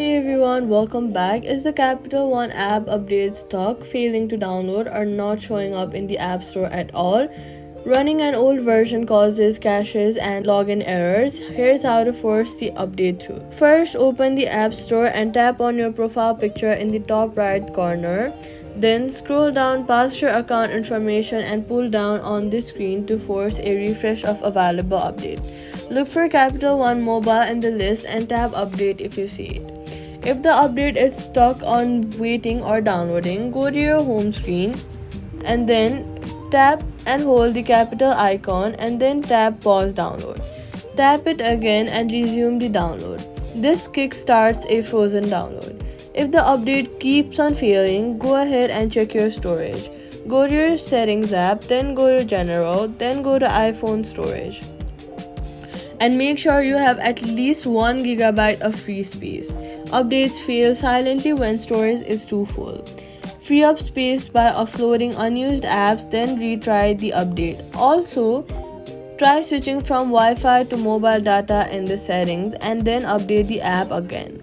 Hey everyone, welcome back. Is the Capital One app update stuck, failing to download, or not showing up in the App Store at all? Running an old version causes caches and login errors. Here's how to force the update through. First, open the App Store and tap on your profile picture in the top right corner. Then scroll down past your account information and pull down on the screen to force a refresh of available update. Look for Capital One Mobile in the list and tap update if you see it. If the update is stuck on waiting or downloading, go to your home screen and then tap and hold the capital icon and then tap pause download. Tap it again and resume the download. This kickstarts a frozen download. If the update keeps on failing, go ahead and check your storage. Go to your settings app, then go to general, then go to iPhone storage. And make sure you have at least 1 gigabyte of free space. Updates fail silently when storage is too full. Free up space by offloading unused apps, then retry the update. Also, try switching from Wi-Fi to mobile data in the settings and then update the app again.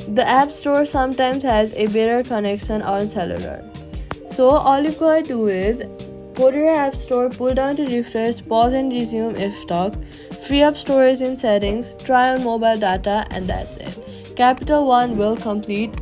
The App Store sometimes has a better connection on cellular. So all you gotta do is go to your App Store, pull down to refresh, pause and resume if stuck, free up storage in settings, try on mobile data, and that's it. Capital One will complete